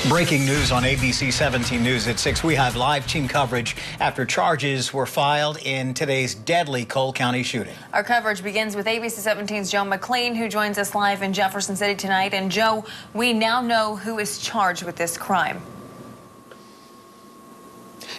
Breaking news on ABC 17 News at 6. We have live team coverage after charges were filed in today's deadly Cole County shooting. Our coverage begins with ABC 17's Joe McLean, who joins us live in Jefferson City tonight. And Joe, we now know who is charged with this crime.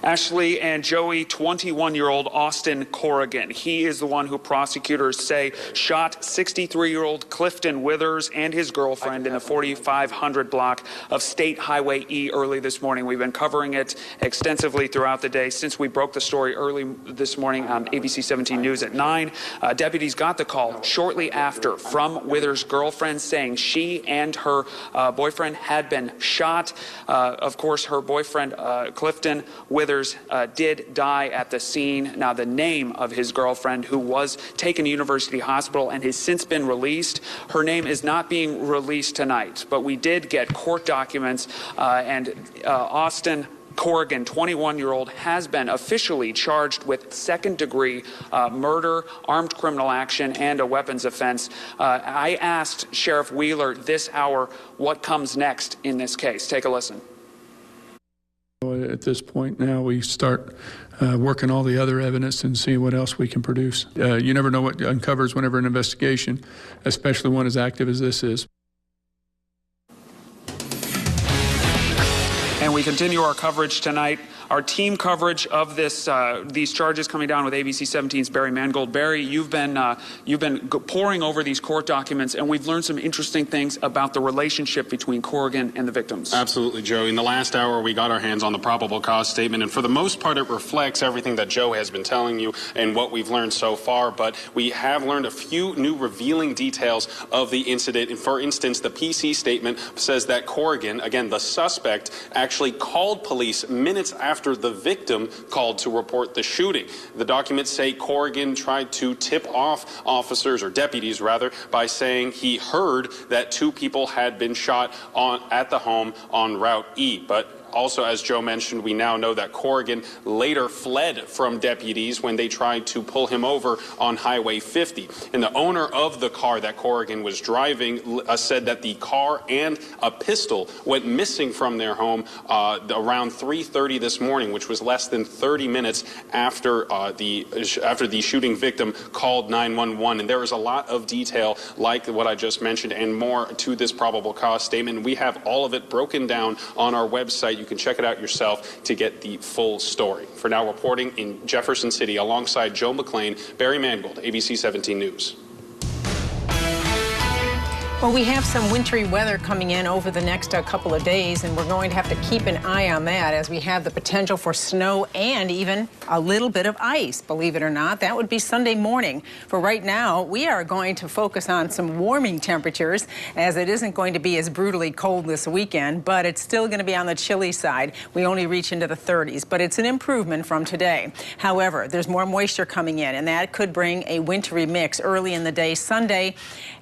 Ashley and Joey, 21-year-old Austin Corrigan. He is the one who prosecutors say shot 63-year-old Clifton Withers and his girlfriend in the 4500 block of State Highway E early this morning. We've been covering it extensively throughout the day since we broke the story early this morning on ABC 17 News at 9. Deputies got the call shortly after from Withers' girlfriend saying she and her boyfriend had been shot. Of course, her boyfriend, Clifton Withers, did die at the scene. Now, the name of his girlfriend, who was taken to University Hospital and has since been released, her name is not being released tonight. But we did get court documents, and Austin Corrigan, 21-year-old, has been officially charged with second-degree murder, armed criminal action, and a weapons offense. I asked Sheriff Wheeler this hour what comes next in this case. Take a listen. At this point now, we start working all the other evidence and see what else we can produce. You never know what uncovers whenever an investigation, especially one as active as this is. And we continue our coverage tonight. Our team coverage of this, these charges coming down with ABC 17's Barry Mangold. Barry, you've been poring over these court documents, and we've learned some interesting things about the relationship between Corrigan and the victims. Absolutely, Joey. In the last hour, we got our hands on the probable cause statement, and for the most part, it reflects everything that Joe has been telling you and what we've learned so far. But we have learned a few new revealing details of the incident. And for instance, the PC statement says that Corrigan, again, the suspect, actually called police minutes after the victim called to report the shooting. The documents say Corrigan tried to tip off officers, or deputies rather, by saying he heard that two people had been shot at the home on Route E. But also, as Joe mentioned, we now know that Corrigan later fled from deputies when they tried to pull him over on Highway 50. And the owner of the car that Corrigan was driving said that the car and a pistol went missing from their home around 3:30 this morning, which was less than 30 minutes after the shooting victim called 911. And there is a lot of detail like what I just mentioned and more to this probable cause statement. We have all of it broken down on our website. You can check it out yourself to get the full story. For now, reporting in Jefferson City alongside Joe McLean, Barry Mangold, ABC 17 News. Well, we have some wintry weather coming in over the next couple of days, and we're going to have to keep an eye on that as we have the potential for snow and even a little bit of ice, believe it or not. That would be Sunday morning. For right now, we are going to focus on some warming temperatures, as it isn't going to be as brutally cold this weekend, but it's still going to be on the chilly side. We only reach into the 30s, but it's an improvement from today. However, there's more moisture coming in, and that could bring a wintry mix early in the day Sunday,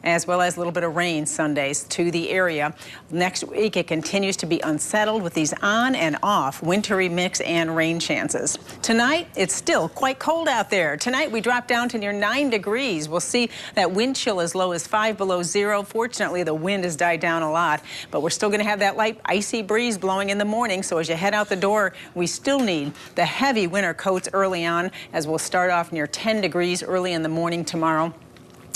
as well as a little bit of rain Sundays to the area. Next week, it continues to be unsettled with these on and off wintry mix and rain chances. Tonight, it's still quite cold out there. Tonight, we drop down to near 9 degrees. We'll see that wind chill as low as 5 below zero. Fortunately, the wind has died down a lot, but we're still going to have that light icy breeze blowing in the morning. So as you head out the door, we still need the heavy winter coats early on, as we'll start off near 10 degrees early in the morning tomorrow,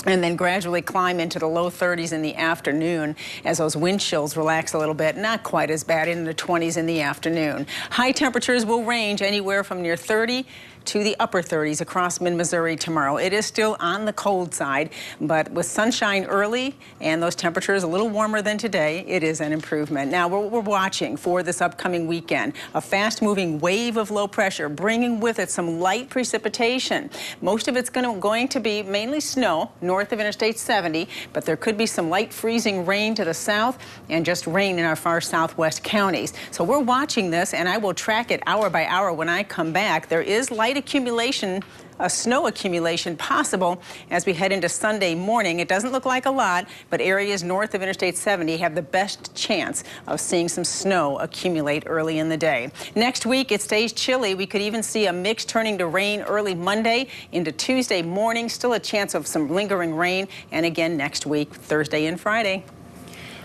and then gradually climb into the low 30s in the afternoon as those wind chills relax a little bit. Not quite as bad in the 20s in the afternoon. High temperatures will range anywhere from near 30 to the upper 30s across mid-Missouri tomorrow. It is still on the cold side, but with sunshine early and those temperatures a little warmer than today, it is an improvement. Now, we're watching for this upcoming weekend, a fast-moving wave of low pressure, bringing with it some light precipitation. Most of it's going to be mainly snow north of Interstate 70, but there could be some light freezing rain to the south and just rain in our far southwest counties. So we're watching this, and I will track it hour by hour when I come back. There is light accumulation, snow accumulation possible as we head into Sunday morning. It doesn't look like a lot, but areas north of Interstate 70 have the best chance of seeing some snow accumulate early in the day. Next week, it stays chilly. We could even see a mix turning to rain early Monday into Tuesday morning. Still a chance of some lingering rain, and again next week, Thursday and Friday.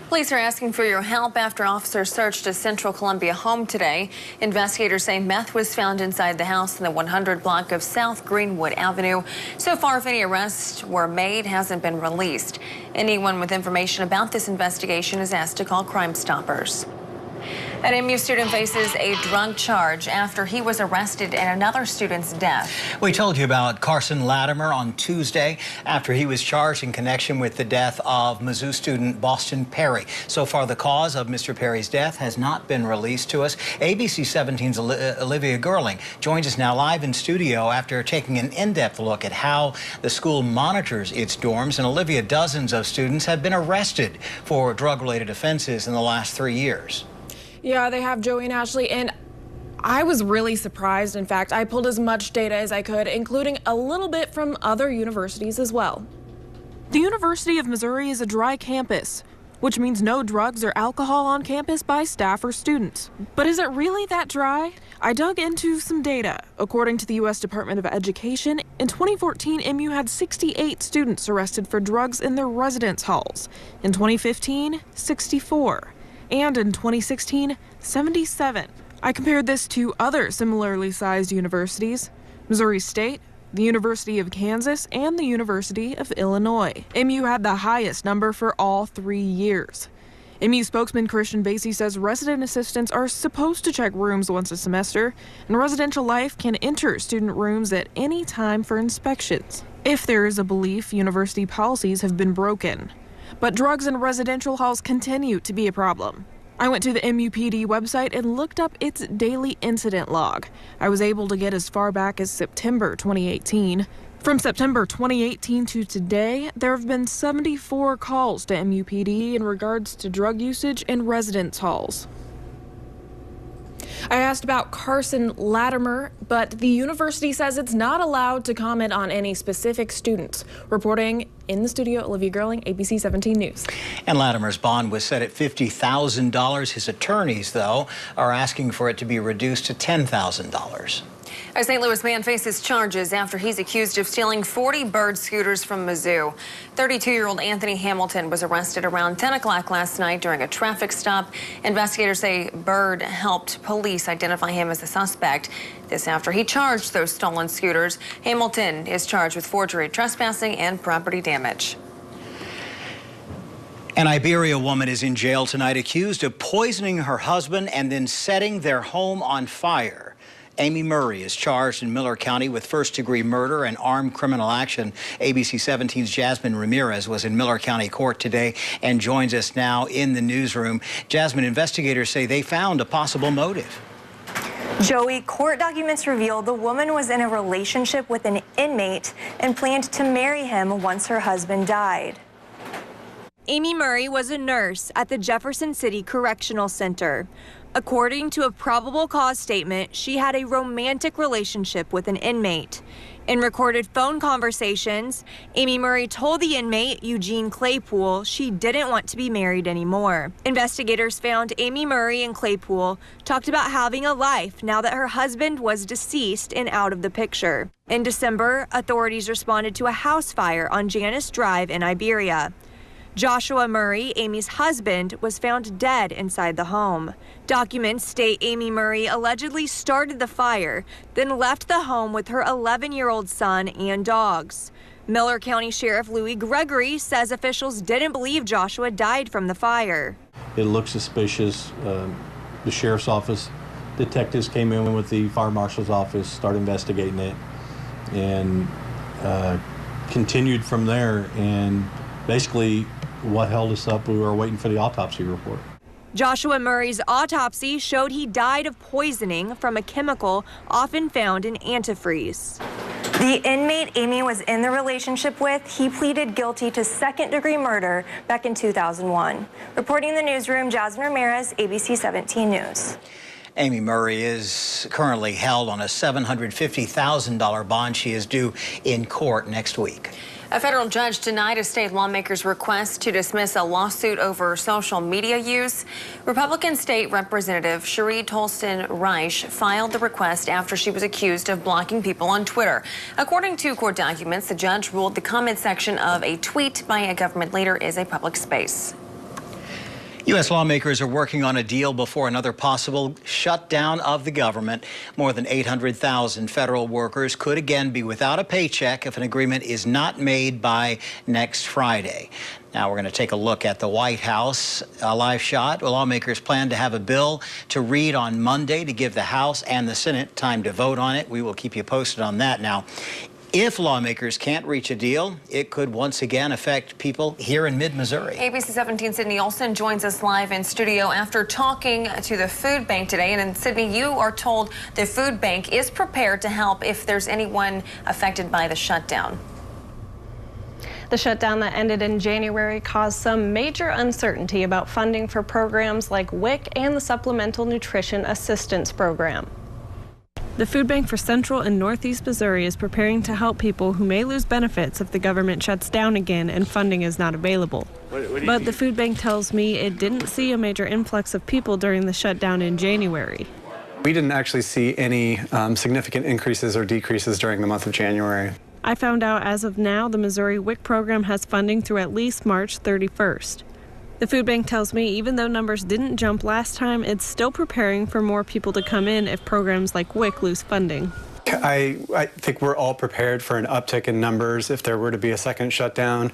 Police are asking for your help after officers searched a Central Columbia home today. Investigators say meth was found inside the house in the 100 block of South Greenwood Avenue. So far, if any arrests were made, hasn't been released. Anyone with information about this investigation is asked to call Crime Stoppers. An MU student faces a drug charge after he was arrested in another student's death. We told you about Carson Latimer on Tuesday after he was charged in connection with the death of Mizzou student Boston Perry. So far, the cause of Mr. Perry's death has not been released to us. ABC 17's Olivia Gerling joins us now live in studio after taking an in-depth look at how the school monitors its dorms. And Olivia, dozens of students have been arrested for drug-related offenses in the last 3 years. Yeah, they have, Joey and Ashley, and I was really surprised. In fact, I pulled as much data as I could, including a little bit from other universities as well. The University of Missouri is a dry campus, which means no drugs or alcohol on campus by staff or students. But is it really that dry? I dug into some data. According to the U.S. Department of Education, in 2014, MU had 68 students arrested for drugs in their residence halls. In 2015, 64. And in 2016, 77. I compared this to other similarly sized universities, Missouri State, the University of Kansas, and the University of Illinois. MU had the highest number for all 3 years. MU spokesman Christian Basie says resident assistants are supposed to check rooms once a semester, and Residential Life can enter student rooms at any time for inspections, if there is a belief university policies have been broken. But drugs in residential halls continue to be a problem. I went to the MUPD website and looked up its daily incident log. I was able to get as far back as September 2018. From September 2018 to today, there have been 74 calls to MUPD in regards to drug usage in residence halls. I asked about Carson Latimer, but the university says it's not allowed to comment on any specific students. Reporting in the studio, Olivia Gerling, ABC 17 News. And Latimer's bond was set at $50,000. His attorneys, though, are asking for it to be reduced to $10,000. A St. Louis man faces charges after he's accused of stealing 40 Bird scooters from Mizzou. 32-year-old Anthony Hamilton was arrested around 10 o'clock last night during a traffic stop. Investigators say Bird helped police identify him as the suspect. This after he charged those stolen scooters. Hamilton is charged with forgery, trespassing, and property damage. An Iberia woman is in jail tonight accused of poisoning her husband and then setting their home on fire. Amy Murray is charged in Miller County with first-degree murder and armed criminal action. ABC 17's Jasmine Ramirez was in Miller County Court today and joins us now in the newsroom. Jasmine, investigators say they found a possible motive. Joey, court documents reveal the woman was in a relationship with an inmate and planned to marry him once her husband died. Amy Murray was a nurse at the Jefferson City Correctional Center. According to a probable cause statement, she had a romantic relationship with an inmate. In recorded phone conversations, Amy Murray told the inmate, Eugene Claypool, she didn't want to be married anymore. Investigators found Amy Murray and Claypool talked about having a life now that her husband was deceased and out of the picture. In December, authorities responded to a house fire on Janice Drive in Iberia. Joshua Murray, Amy's husband, was found dead inside the home. Documents state Amy Murray allegedly started the fire, then left the home with her 11-year-old son and dogs. Miller County Sheriff Louis Gregory says officials didn't believe Joshua died from the fire. It looked suspicious. The sheriff's office detectives came in with the fire marshal's office, started investigating it, and continued from there. And basically, what held us up, we were waiting for the autopsy report. Joshua Murray's autopsy showed he died of poisoning from a chemical often found in antifreeze. The inmate Amy was in the relationship with, he pleaded guilty to second-degree murder back in 2001. Reporting in the newsroom, Jasmine Ramirez, ABC 17 News. Amy Murray is currently held on a $750,000 bond. She is due in court next week. A federal judge denied a state lawmaker's request to dismiss a lawsuit over social media use. Republican State Representative Cherie Tolston Reich filed the request after she was accused of blocking people on Twitter. According to court documents, the judge ruled the comment section of a tweet by a government leader is a public space. U.S. lawmakers are working on a deal before another possible shutdown of the government. More than 800,000 federal workers could again be without a paycheck if an agreement is not made by next Friday. Now we're going to take a look at the White House. A live shot. Lawmakers plan to have a bill to read on Monday to give the House and the Senate time to vote on it. We will keep you posted on that. Now, if lawmakers can't reach a deal, it could once again affect people here in mid-Missouri. ABC 17 Sydney Olson joins us live in studio after talking to the food bank today. And Sydney, you are told the food bank is prepared to help if there's anyone affected by the shutdown. The shutdown that ended in January caused some major uncertainty about funding for programs like WIC and the Supplemental Nutrition Assistance Program. The Food Bank for Central and Northeast Missouri is preparing to help people who may lose benefits if the government shuts down again and funding is not available. But the food bank tells me it didn't see a major influx of people during the shutdown in January. We didn't actually see any significant increases or decreases during the month of January. I found out as of now the Missouri WIC program has funding through at least March 31st. The food bank tells me even though numbers didn't jump last time, it's still preparing for more people to come in if programs like WIC lose funding. I think we're all prepared for an uptick in numbers if there were to be a second shutdown.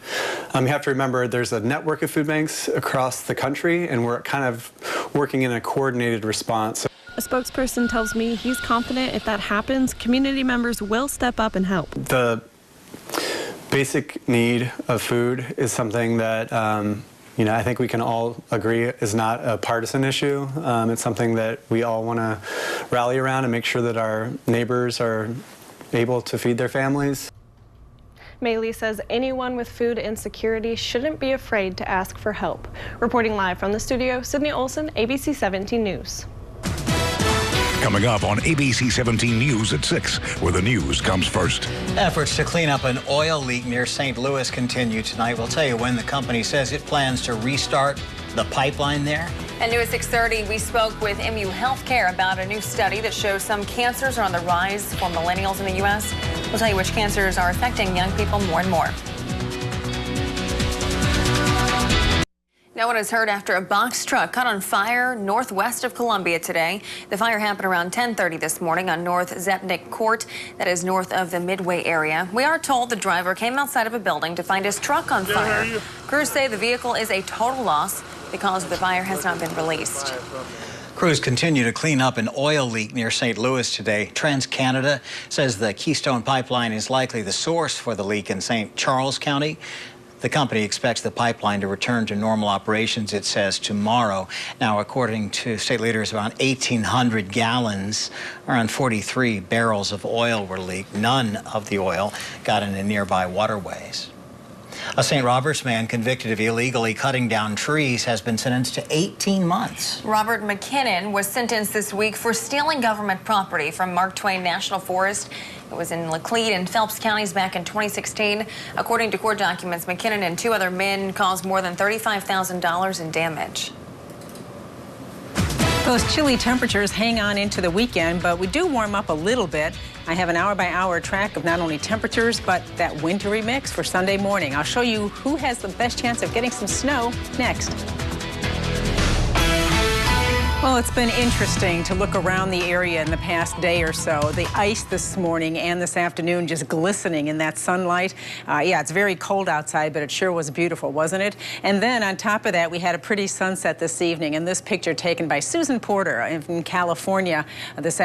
You have to remember there's a network of food banks across the country, and we're kind of working in a coordinated response. A spokesperson tells me he's confident if that happens, community members will step up and help. The basic need of food is something that I think we can all agree is not a partisan issue. It's something that we all want to rally around and make sure that our neighbors are able to feed their families. Maylee says anyone with food insecurity shouldn't be afraid to ask for help. Reporting live from the studio, Sydney Olson, ABC 17 News. Coming up on ABC 17 News at 6, where the news comes first. Efforts to clean up an oil leak near St. Louis continue tonight. We'll tell you when the company says it plans to restart the pipeline there. And new at 6:30, we spoke with MU Healthcare about a new study that shows some cancers are on the rise for millennials in the U.S. We'll tell you which cancers are affecting young people more and more. No one is hurt after a box truck caught on fire northwest of Columbia today. The fire happened around 10:30 this morning on North Zepnick Court, that is north of the Midway area. We are told the driver came outside of a building to find his truck on fire. Crews say the vehicle is a total loss. The cause of the fire has not been released. Crews continue to clean up an oil leak near St. Louis today. TransCanada says the Keystone Pipeline is likely the source for the leak in St. Charles County. The company expects the pipeline to return to normal operations, it says, tomorrow. Now, according to state leaders, around 1,800 gallons, around 43 barrels of oil were leaked. None of the oil got into nearby waterways. A St. Roberts man convicted of illegally cutting down trees has been sentenced to 18 months. Robert McKinnon was sentenced this week for stealing government property from Mark Twain National Forest. It was in Laclede and Phelps counties back in 2016. According to court documents, McKinnon and two other men caused more than $35,000 in damage. Those chilly temperatures hang on into the weekend, but we do warm up a little bit. I have an hour-by-hour track of not only temperatures, but that wintry mix for Sunday morning. I'll show you who has the best chance of getting some snow next. Well, it's been interesting to look around the area in the past day or so. The ice this morning and this afternoon just glistening in that sunlight. Yeah, it's very cold outside, but it sure was beautiful, wasn't it? And then on top of that, we had a pretty sunset this evening. And this picture taken by Susan Porter in California this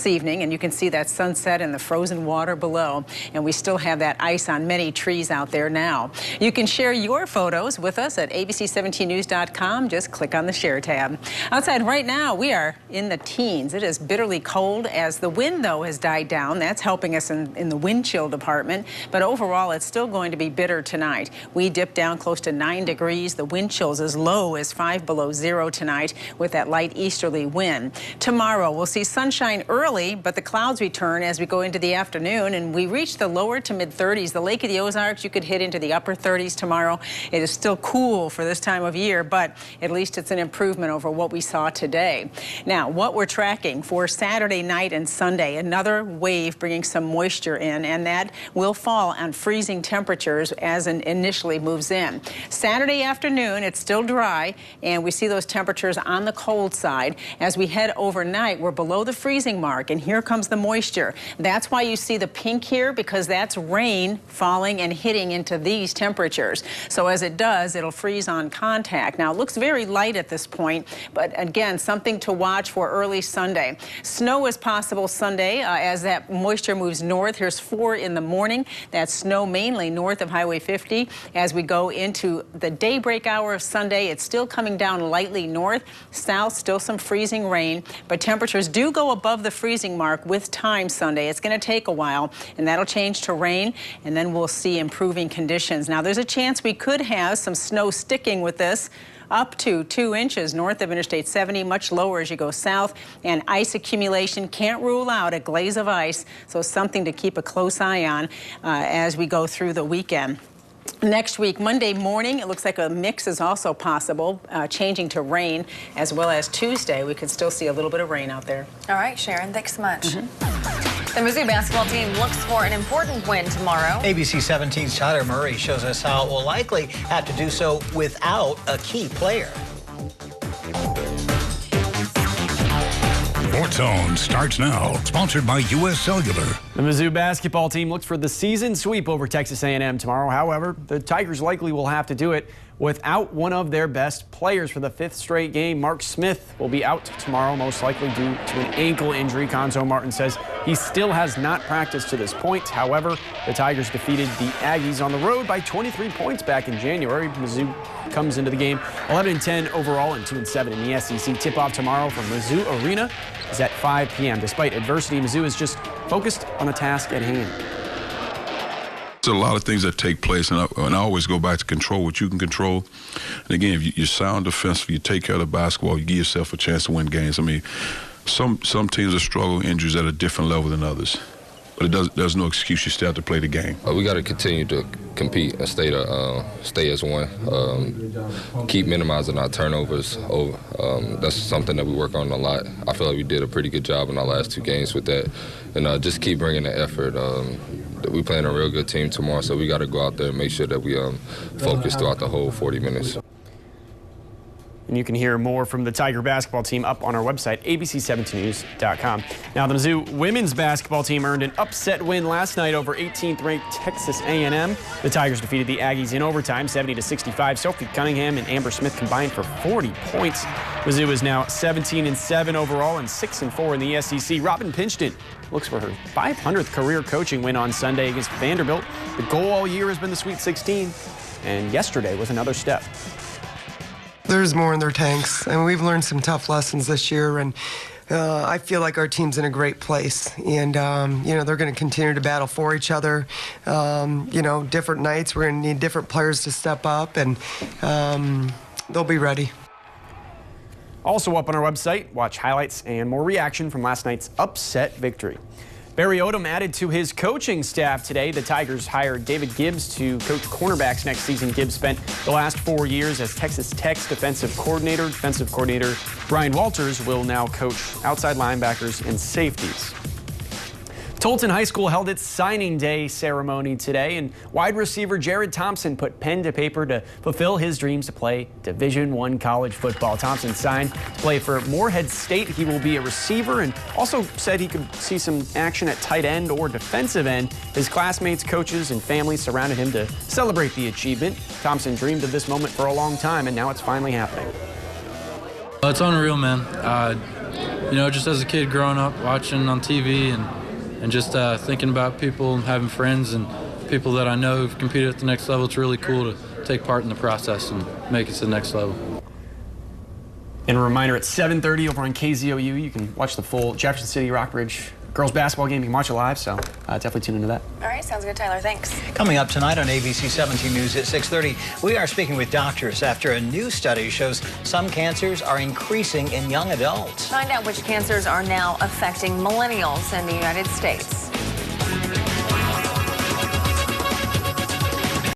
evening. And you can see that sunset and the frozen water below. And we still have that ice on many trees out there now. You can share your photos with us at abc17news.com. Just click on the share tab. Outside right now, we are in the teens. It is bitterly cold as the wind, though, has died down. That's helping us in the wind chill department. But overall, it's still going to be bitter tonight. We dipped down close to 9 degrees. The wind chill's as low as 5 below zero tonight with that light easterly wind. Tomorrow, we'll see sunshine early, but the clouds return as we go into the afternoon, and we reach the lower to mid-30s. The Lake of the Ozarks, you could hit into the upper 30s tomorrow. It is still cool for this time of year, but at least it's an improvement over what we saw today. Now, what we're tracking for Saturday night and Sunday, another wave bringing some moisture in, and that will fall on freezing temperatures as it initially moves in. Saturday afternoon, it's still dry, and we see those temperatures on the cold side. As we head overnight, we're below the freezing mark, and here comes the moisture. That's why you see the pink here, because that's rain falling and hitting into these temperatures. So as it does, it'll freeze on contact. Now, it looks very light at this point, but again, something to watch for early Sunday. Snow is possible Sunday as that moisture moves north. Here's 4 in the morning. That's snow mainly north of Highway 50. As we go into the daybreak hour of Sunday, it's still coming down lightly north. South, still some freezing rain, but temperatures do go above the freezing mark with time Sunday. It's going to take a while, and that'll change to rain, and then we'll see improving conditions. Now, there's a chance we could have some snow sticking with this up to 2 inches north of Interstate 70, much lower as you go south, and ice accumulation. Can't rule out a glaze of ice, so something to keep a close eye on as we go through the weekend. Next week, Monday morning, it looks like a mix is also possible, changing to rain, as well as Tuesday. We could still see a little bit of rain out there. All right, Sharon, thanks so much. The Mizzou basketball team looks for an important win tomorrow. ABC 17's Tyler Murray shows us how it will likely have to do so without a key player. Sports Zone starts now. Sponsored by U.S. Cellular. The Mizzou basketball team looks for the season sweep over Texas A&M tomorrow. However, the Tigers likely will have to do it without one of their best players for the 5th straight game. Mark Smith will be out tomorrow, most likely due to an ankle injury. Conzo Martin says he still has not practiced to this point. However, the Tigers defeated the Aggies on the road by 23 points back in January. Mizzou comes into the game 11-10 overall and 2-7 in the SEC. Tip-off tomorrow from Mizzou Arena is at 5 p.m. Despite adversity, Mizzou is just focused on the task at hand. There's a lot of things that take place, and I always go back to control what you can control. And again, if you're sound defensive, you take care of the basketball, you give yourself a chance to win games. I mean, some teams are struggling injuries at a different level than others. But there's no excuse. You still have to play the game. We got to continue to compete and stay as one. Keep minimizing our turnovers. That's something that we work on a lot. I feel like we did a pretty good job in our last 2 games with that. And just keep bringing the effort. We're playing a real good team tomorrow, so we got to go out there and make sure that we focus throughout the whole 40 minutes. And you can hear more from the Tiger basketball team up on our website, abc17news.com. Now, the Mizzou women's basketball team earned an upset win last night over 18th-ranked Texas A&M. The Tigers defeated the Aggies in overtime, 70-65. Sophie Cunningham and Amber Smith combined for 40 points. Mizzou is now 17-7 overall and 6-4 in the SEC. Robin Pinchton looks for her 500th career coaching win on Sunday against Vanderbilt. The goal all year has been the Sweet 16, and yesterday was another step. There's more in their tanks, and we've learned some tough lessons this year, and I feel like our team's in a great place, and they're going to continue to battle for each other. Different nights, we're going to need different players to step up, and they'll be ready. Also up on our website, watch highlights and more reaction from last night's upset victory. Barry Odom added to his coaching staff today. The Tigers hired David Gibbs to coach cornerbacks next season. Gibbs spent the last 4 years as Texas Tech's defensive coordinator. Defensive coordinator Brian Walters will now coach outside linebackers and safeties. Tolton High School held its signing day ceremony today, and wide receiver Jared Thompson put pen to paper to fulfill his dreams to play Division I college football. Thompson signed to play for Morehead State. He will be a receiver and also said he could see some action at tight end or defensive end. His classmates, coaches, and family surrounded him to celebrate the achievement. Thompson dreamed of this moment for a long time, and now it's finally happening. It's unreal, man. Just as a kid growing up, watching on TV and just thinking about people and having friends and people that I know who've competed at the next level, it's really cool to take part in the process and make it to the next level. And a reminder, at 7:30 over on KZOU, you can watch the full Jefferson City Rockbridge girls basketball game. You can watch it live, so definitely tune into that. All right, sounds good, Tyler. Thanks. Coming up tonight on ABC 17 News at 6:30, we are speaking with doctors after a new study shows some cancers are increasing in young adults. Find out which cancers are now affecting millennials in the United States.